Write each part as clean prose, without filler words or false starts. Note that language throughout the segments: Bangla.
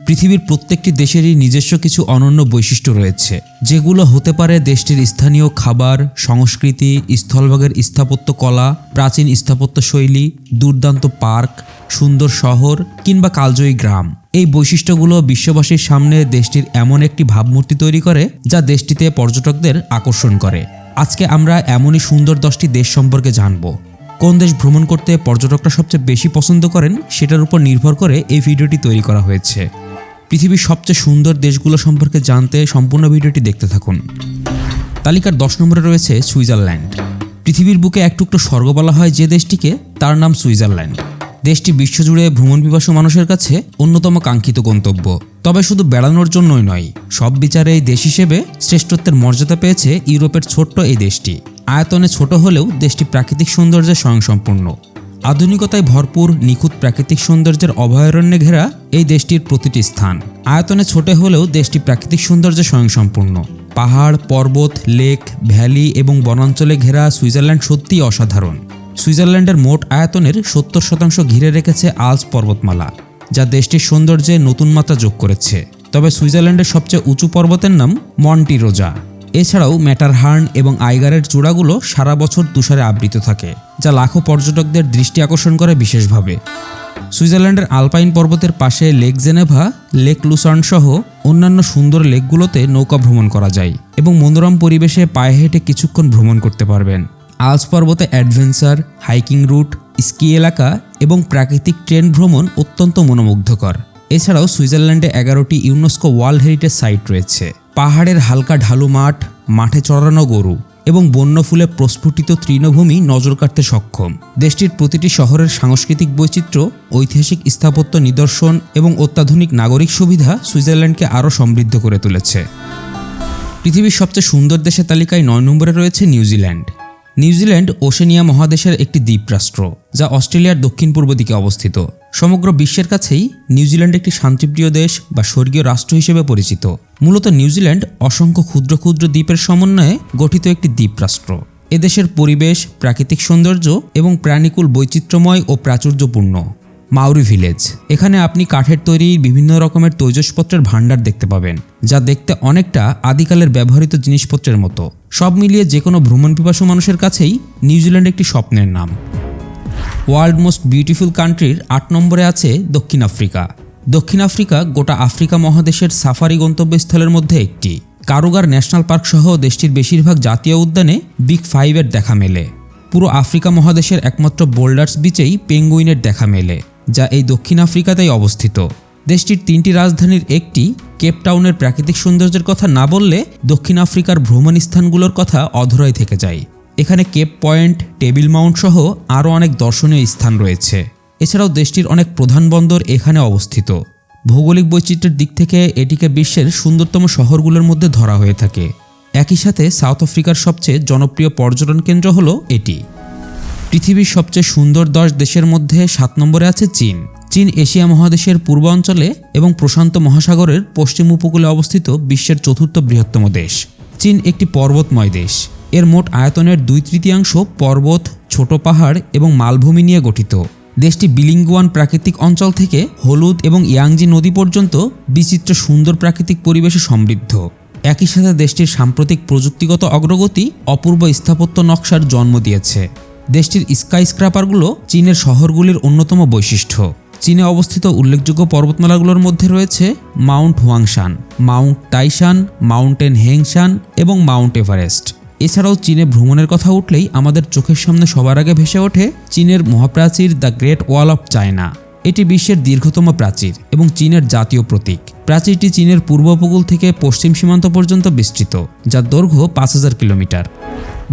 পৃথিবীর প্রত্যেকটি দেশেরই নিজস্ব কিছু অনন্য বৈশিষ্ট্য রয়েছে, যেগুলো হতে পারে দেশটির স্থানীয় খাবার, সংস্কৃতি, স্থলভাগের স্থাপত্য কলা, প্রাচীন স্থাপত্য শৈলী, দুর্দান্ত পার্ক, সুন্দর শহর কিংবা কালজয়ী গ্রাম। এই বৈশিষ্ট্যগুলো বিশ্ববাসীর সামনে দেশটির এমন একটি ভাবমূর্তি তৈরি করে যা দেশটিতে পর্যটকদের আকর্ষণ করে। আজকে আমরা এমনই সুন্দর 10টি দেশ সম্পর্কে জানব। কোন দেশ ভ্রমণ করতে পর্যটকরা সবচেয়ে বেশি পছন্দ করেন সেটার উপর নির্ভর করে এই ভিডিওটি তৈরি করা হয়েছে। পৃথিবীর সবচেয়ে সুন্দর দেশগুলো সম্পর্কে জানতে সম্পূর্ণ ভিডিওটি দেখতে থাকুন। তালিকার 10 নম্বরে রয়েছে সুইজারল্যান্ড। পৃথিবীর বুকে এক টুকরো স্বর্গ বলা হয় যে দেশটিকে, তার নাম সুইজারল্যান্ড। দেশটি বিশ্বজুড়ে ভ্রমণ পিপাসু মানুষের কাছে অন্যতম কাঙ্ক্ষিত গন্তব্য। তবে শুধু বেড়ানোর জন্যই নয়, সব বিচারে এই দেশ হিসেবে শ্রেষ্ঠত্বের মর্যাদা পেয়েছে ইউরোপের ছোট্ট এই দেশটি। আয়তনে ছোট হলেও দেশটি প্রাকৃতিক সৌন্দর্যে স্বয়ংসম্পূর্ণ। আধুনিকতায় ভরপুর নিখুঁত প্রাকৃতিক সৌন্দর্যের অভয়ারণ্যে ঘেরা এই দেশটির প্রতিটি স্থান। আয়তনে ছোট হলেও দেশটি প্রাকৃতিক সৌন্দর্যে স্বয়ংসম্পূর্ণ। পাহাড়, পর্বত, লেক, ভ্যালি এবং বনাঞ্চলে ঘেরা সুইজারল্যান্ড সত্যিই অসাধারণ। সুইজারল্যান্ডের মোট আয়তনের 70% ঘিরে রেখেছে আল্পস পর্বতমালা, যা দেশটির সৌন্দর্যে নতুন মাত্রা যোগ করেছে। তবে সুইজারল্যান্ডের সবচেয়ে উঁচু পর্বতের নাম মন্টি রোজা। এছাড়াও ম্যাটারহার্ন এবং আইগারের চূড়াগুলো সারা বছর তুষারে আবৃত থাকে, যা লাখো পর্যটকদের দৃষ্টি আকর্ষণ করে বিশেষভাবে। সুইজারল্যান্ডের আলপাইন পর্বতের পাশে লেক জেনেভা, লেক লুসার্ন সহ অন্যান্য সুন্দর লেকগুলোতে নৌকা ভ্রমণ করা যায় এবং মনোরম পরিবেশে পায়ে হেঁটে কিছুক্ষণ ভ্রমণ করতে পারবেন। আল্পস পর্বতে অ্যাডভেঞ্চার, হাইকিং রুট, স্কি এলাকা এবং প্রাকৃতিক ট্রেন ভ্রমণ অত্যন্ত মনোমুগ্ধকর। এছাড়াও সুইজারল্যান্ডে 11টি ইউনেস্কো ওয়ার্ল্ড হেরিটেজ সাইট রয়েছে। পাহাড়ের হালকা ঢালু মাঠ, মাঠে চড়ানো গরু এবং বন্য ফুলে প্রস্ফুটিত তৃণভূমি নজর কাড়তে সক্ষম। দেশটির প্রতিটি শহরের সাংস্কৃতিক বৈচিত্র্য, ঐতিহাসিক স্থাপত্য নিদর্শন এবং অত্যাধুনিক নাগরিক সুবিধা সুইজারল্যান্ডকে আরও সমৃদ্ধ করে তুলেছে। পৃথিবীর সবচেয়ে সুন্দর দেশের তালিকায় 9 নম্বরে রয়েছে নিউজিল্যান্ড। নিউজিল্যান্ড ওশেনিয়া মহাদেশের একটি দ্বীপরাষ্ট্র, যা অস্ট্রেলিয়ার দক্ষিণ পূর্ব দিকে অবস্থিত। সমগ্র বিশ্বের কাছেই নিউজিল্যান্ড একটি শান্তিপ্রিয় দেশ বা স্বর্গীয় রাষ্ট্র হিসেবে পরিচিত। মূলত নিউজিল্যান্ড অসংখ্য ক্ষুদ্র ক্ষুদ্র দ্বীপের সমন্বয়ে গঠিত একটি দ্বীপরাষ্ট্র। এদেশের পরিবেশ, প্রাকৃতিক সৌন্দর্য এবং প্রাণীকুল বৈচিত্র্যময় ও প্রাচুর্যপূর্ণ। মাউরি ভিলেজ, এখানে আপনি কাঠের তৈরি বিভিন্ন রকমের তৈজসপত্রের ভাণ্ডার দেখতে পাবেন, যা দেখতে অনেকটা আদিকালের ব্যবহৃত জিনিসপত্রের মতো। সব মিলিয়ে যে কোনো ভ্রমণ পিপাসু মানুষের কাছেই নিউজিল্যান্ড একটি স্বপ্নের নাম। ওয়ার্ল্ড মোস্ট বিউটিফুল কান্ট্রির 8 নম্বরে আছে দক্ষিণ আফ্রিকা। দক্ষিণ আফ্রিকা গোটা আফ্রিকা মহাদেশের সাফারি গন্তব্যস্থলের মধ্যে একটি। কারুগার ন্যাশনাল পার্ক সহ দেশটির বেশিরভাগ জাতীয় উদ্যানে বিগ 5-এর দেখা মেলে। পুরো আফ্রিকা মহাদেশের একমাত্র বোল্ডার্স বিচেই পেঙ্গুইনের দেখা মেলে, যা এই দক্ষিণ আফ্রিকাতেই অবস্থিত। দেশটির 3টি রাজধানীর একটি, কেপ টাউনের প্রাকৃতিক সৌন্দর্যের কথা না বললে দক্ষিণ আফ্রিকার ভ্রমণ স্থানগুলোর কথা অধরাই থেকে যায়। এখানে কেপ পয়েন্ট, টেবিল মাউন্ট সহ আরও অনেক দর্শনীয় স্থান রয়েছে। এছাড়াও দেশটির অনেক প্রধান বন্দর এখানে অবস্থিত। ভৌগোলিক বৈচিত্র্যের দিক থেকে এটিকে বিশ্বের সুন্দরতম শহরগুলোর মধ্যে ধরা হয়ে থাকে। একই সাথে সাউথ আফ্রিকার সবচেয়ে জনপ্রিয় পর্যটন কেন্দ্র হলো এটি। পৃথিবীর সবচেয়ে সুন্দর 10 দেশের মধ্যে 7 নম্বরে আছে চীন। চীন এশিয়া মহাদেশের পূর্বাঞ্চলে এবং প্রশান্ত মহাসাগরের পশ্চিম উপকূলে অবস্থিত বিশ্বের 4র্থ বৃহত্তম দেশ। চীন একটি পর্বতময় দেশ। এর মোট আয়তনের 2/3 পর্বত, ছোট পাহাড় এবং মালভূমি নিয়ে গঠিত। দেশটি বিলিঙ্গুয়ান প্রাকৃতিক অঞ্চল থেকে হলুদ এবং ইয়াংজি নদী পর্যন্ত বিচিত্র সুন্দর প্রাকৃতিক পরিবেশে সমৃদ্ধ। একই সাথে দেশটির সাম্প্রতিক প্রযুক্তিগত অগ্রগতি অপূর্ব স্থাপত্য নকশার জন্ম দিয়েছে। দেশটির স্কাইস্ক্রাপারগুলো চীনের শহরগুলির অন্যতম বৈশিষ্ট্য। চীনে অবস্থিত উল্লেখযোগ্য পর্বতমালাগুলোর মধ্যে রয়েছে মাউন্ট হুয়াংশান, মাউন্ট টাইশান, মাউন্টেন হেংশান এবং মাউন্ট এভারেস্ট। এছাড়াও চীনে ভ্রমণের কথা উঠলেই আমাদের চোখের সামনে সবার আগে ভেসে ওঠে চীনের মহাপ্রাচীর the great wall of China. এটি বিশ্বের দীর্ঘতম প্রাচীর এবং চীনের জাতীয় প্রতীক। প্রাচীরটি চীনের পূর্ব উপকূল থেকে পশ্চিম সীমান্ত পর্যন্ত বিস্তৃত, যার দৈর্ঘ্য 5000 কিলোমিটার।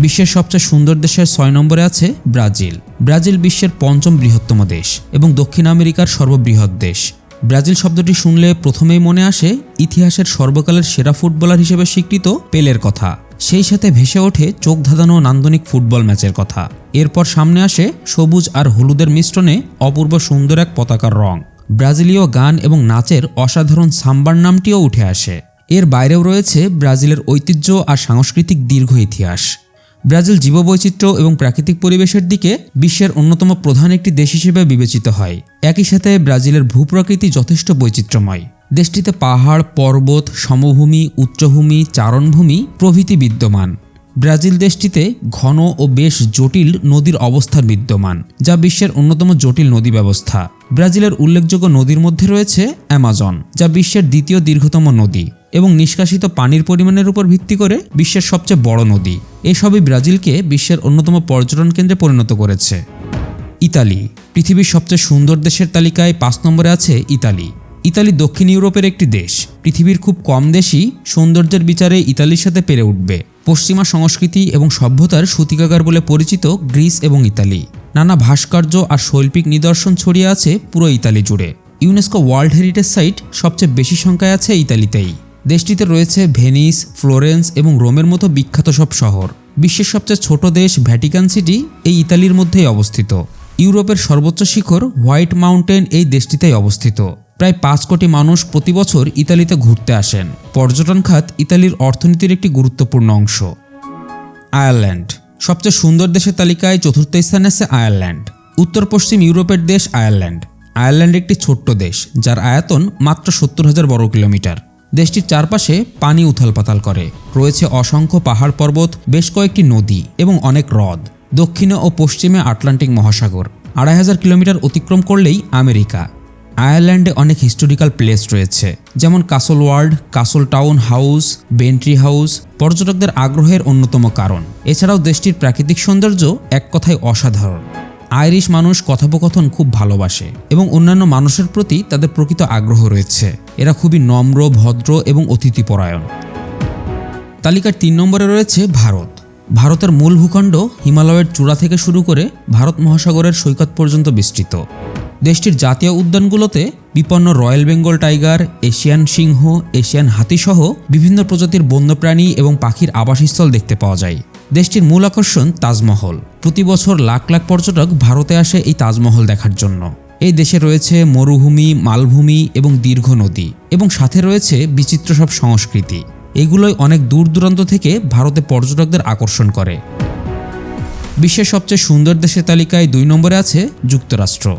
বিশ্বের সবচেয়ে সুন্দর দেশের 6 নম্বরে আছে ব্রাজিল। ব্রাজিল বিশ্বের 5ম বৃহত্তম দেশ এবং দক্ষিণ আমেরিকার সর্ববৃহৎ দেশ। ব্রাজিল শব্দটি শুনলে প্রথমেই মনে আসে ইতিহাসের সর্বকালের সেরা ফুটবলার হিসেবে স্বীকৃত পেলের কথা। সেই সাথে ভেসে ওঠে চোখ ধাঁধানো নান্দনিক ফুটবল ম্যাচের কথা। এরপর সামনে আসে সবুজ আর হলুদের মিশ্রণে অপূর্ব সুন্দর এক পতাকার রং। ব্রাজিলীয় গান এবং নাচের অসাধারণ সাম্বার নামটিও উঠে আসে। এর বাইরেও রয়েছে ব্রাজিলের ঐতিহ্য আর সাংস্কৃতিক দীর্ঘ ইতিহাস। ব্রাজিল জীববৈচিত্র্য এবং প্রাকৃতিক পরিবেশের দিকে বিশ্বের অন্যতম প্রধান একটি দেশ হিসেবে বিবেচিত হয়। একই সাথে ব্রাজিলের ভূপ্রকৃতি যথেষ্ট বৈচিত্র্যময়। দেশটিতে পাহাড়, পর্বত, সমভূমি, উচ্চভূমি, চারণভূমি প্রভৃতি বিদ্যমান। ব্রাজিল দেশটিতে ঘন ও বেশ জটিল নদীর অবস্থান বিদ্যমান, যা বিশ্বের অন্যতম জটিল নদী ব্যবস্থা। ব্রাজিলের উল্লেখযোগ্য নদীর মধ্যে রয়েছে অ্যামাজন, যা বিশ্বের দ্বিতীয় দীর্ঘতম নদী এবং নিষ্কাশিত পানির পরিমাণের উপর ভিত্তি করে বিশ্বের সবচেয়ে বড় নদী। এসবই ব্রাজিলকে বিশ্বের অন্যতম পর্যটন কেন্দ্রে পরিণত করেছে। ইতালি পৃথিবীর সবচেয়ে সুন্দর দেশের তালিকায় 5 নম্বরে আছে ইতালি। ইতালি দক্ষিণ ইউরোপের একটি দেশ। পৃথিবীর খুব কম দেশই সৌন্দর্যের বিচারে ইতালির সাথে পেরে উঠবে। পশ্চিমা সংস্কৃতি এবং সভ্যতার সূতিকাগার বলে পরিচিত গ্রিস এবং ইতালি। নানা ভাস্কর্য আর শৈল্পিক নিদর্শন ছড়িয়ে আছে পুরো ইতালি জুড়ে। ইউনেস্কো ওয়ার্ল্ড হেরিটেজ সাইট সবচেয়ে বেশি সংখ্যায় আছে ইতালিতেই। দেশটিতে রয়েছে ভেনিস, ফ্লোরেন্স এবং রোমের মতো বিখ্যাত সব শহর। বিশ্বের সবচেয়ে ছোট দেশ ভ্যাটিকান সিটি এই ইতালির মধ্যেই অবস্থিত। ইউরোপের সর্বোচ্চ শিখর হোয়াইট মাউন্টেন এই দেশটিতেই অবস্থিত। প্রায় 5 কোটি মানুষ প্রতি বছর ইতালিতে ঘুরতে আসেন। পর্যটন খাত ইতালির অর্থনীতির একটি গুরুত্বপূর্ণ অংশ। আয়ারল্যান্ড সবচেয়ে সুন্দর দেশের তালিকায় 4র্থ স্থানে আছে আয়ারল্যান্ড। উত্তর পশ্চিম ইউরোপের দেশ আয়ারল্যান্ড। আয়ারল্যান্ড একটি ছোট্ট দেশ, যার আয়তন মাত্র 70,000 বর্গ কিলোমিটার। দেশটির চারপাশে পানি উথালপাতাল করে। রয়েছে অসংখ্য পাহাড় পর্বত, বেশ কয়েকটি নদী এবং অনেক হ্রদ। দক্ষিণে ও পশ্চিমে আটলান্টিক মহাসাগর। 2,500 কিলোমিটার অতিক্রম করলেই আমেরিকা। আয়ারল্যান্ডে অনেক হিস্টোরিক্যাল প্লেস রয়েছে, যেমন Castle World, Castle Town House, Bantry House পর্যটকদের আগ্রহের অন্যতম কারণ। এছাড়াও দেশটির প্রাকৃতিক সৌন্দর্য এক কথায় অসাধারণ। আইরিশ মানুষ কথোপকথন খুব ভালোবাসে এবং অন্যান্য মানুষের প্রতি তাদের প্রকৃত আগ্রহ রয়েছে। এরা খুবই নম্র, ভদ্র এবং অতিথিপরায়ণ। তালিকার 3 নম্বরে রয়েছে ভারত। ভারতের মূল ভূখণ্ড হিমালয়ের চূড়া থেকে শুরু করে ভারত মহাসাগরের সৈকত পর্যন্ত বিস্তৃত। দেশটির জাতীয় উদ্যানগুলোতে বিপন্ন রয়্যাল বেঙ্গল টাইগার, এশিয়ান সিংহ, এশিয়ান হাতিসহ বিভিন্ন প্রজাতির বন্যপ্রাণী এবং পাখির আবাসস্থল দেখতে পাওয়া যায়। দেশটির মূল আকর্ষণ তাজমহল। প্রতি বছর লাখ লাখ পর্যটক ভারতে আসে এই তাজমহল দেখার জন্য। এই দেশে রয়েছে মরুভূমি, মালভূমি এবং দীর্ঘ নদী এবং সাথে রয়েছে বিচিত্র সব সংস্কৃতি। এগুলোই অনেক দূর দূরান্ত থেকে ভারতে পর্যটকদের আকর্ষণ করে। বিশ্বের সবচেয়ে সুন্দর দেশের তালিকায় 2 নম্বরে আছে যুক্তরাষ্ট্র।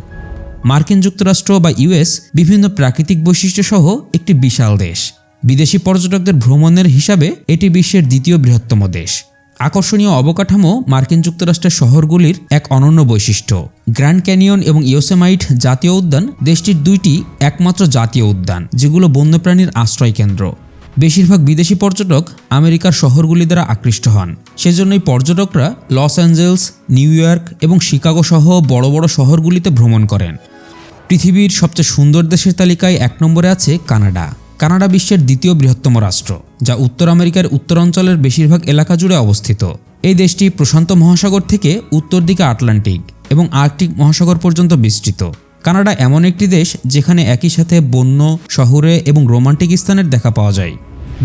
মার্কিন যুক্তরাষ্ট্র বা ইউএস বিভিন্ন প্রাকৃতিক বৈশিষ্ট্য সহ একটি বিশাল দেশ। বিদেশি পর্যটকদের ভ্রমণের হিসাবে এটি বিশ্বের 2য় বৃহত্তম দেশ। আকর্ষণীয় অবকাঠামো মার্কিন যুক্তরাষ্ট্রের শহরগুলির এক অনন্য বৈশিষ্ট্য। গ্র্যান্ড ক্যানিয়ন এবং ইয়োসেমাইট জাতীয় উদ্যান দেশটির 2টি একমাত্র জাতীয় উদ্যান, যেগুলো বন্যপ্রাণীর আশ্রয় কেন্দ্র। বেশিরভাগ বিদেশি পর্যটক আমেরিকার শহরগুলি দ্বারা আকৃষ্ট হন। সেজন্যই পর্যটকরা লস অ্যাঞ্জেলস, নিউ ইয়র্ক এবং শিকাগো সহ বড় বড় শহরগুলিতে ভ্রমণ করেন। পৃথিবীর সবচেয়ে সুন্দর দেশের তালিকায় 1 নম্বরে আছে কানাডা। কানাডা বিশ্বের 2য় বৃহত্তম রাষ্ট্র, যা উত্তর আমেরিকার উত্তরাঞ্চলের বেশিরভাগ এলাকা জুড়ে অবস্থিত। এই দেশটি প্রশান্ত মহাসাগর থেকে উত্তর দিকে আটলান্টিক এবং আর্কটিক মহাসাগর পর্যন্ত বিস্তৃত। কানাডা এমন একটি দেশ যেখানে একই সাথে বন্য, শহুরে এবং রোমান্টিক স্থানের দেখা পাওয়া যায়।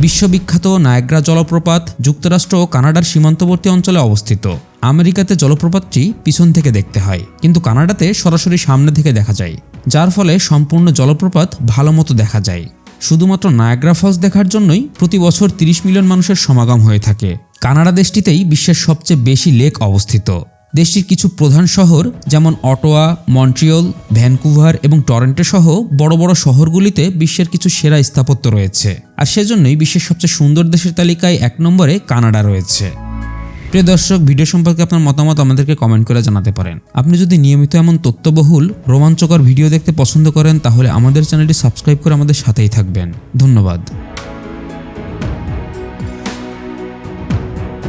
বিশ্ববিখ্যাত নায়াগ্রা জলপ্রপাত যুক্তরাষ্ট্র ও কানাডার সীমান্তবর্তী অঞ্চলে অবস্থিত। আমেরিকাতে জলপ্রপাতটি পিছন থেকে দেখতে হয়, কিন্তু কানাডাতে সরাসরি সামনে থেকে দেখা যায়, যার ফলে সম্পূর্ণ জলপ্রপাত ভালো মতো দেখা যায়। শুধুমাত্র নায়াগ্রা ফলস দেখার জন্যই প্রতি বছর 30 মিলিয়ন মানুষের সমাগম হয়ে থাকে। কানাডা দেশটিতেই বিশ্বের সবচেয়ে বেশি লেক অবস্থিত। দেশটির কিছু প্রধান শহর যেমন অটোয়া, মন্ট্রিয়ল, ভ্যানকুভার এবং টরন্টো সহ বড় বড় শহরগুলিতে বিশ্বের কিছু সেরা স্থাপত্য রয়েছে। আর সেজন্যই বিশ্বের সবচেয়ে সুন্দর দেশের তালিকায় 1 নম্বরে কানাডা রয়েছে। প্রিয় দর্শক, ভিডিও সম্পর্কে আপনার মতামত আমাদেরকে কমেন্ট করে জানাতে পারেন। আপনি যদি নিয়মিত এমন তথ্যবহুল রোমাঞ্চকর ভিডিও দেখতে পছন্দ করেন, তাহলে আমাদের চ্যানেলটি সাবস্ক্রাইব করে আমাদের সাথেই থাকবেন। ধন্যবাদ।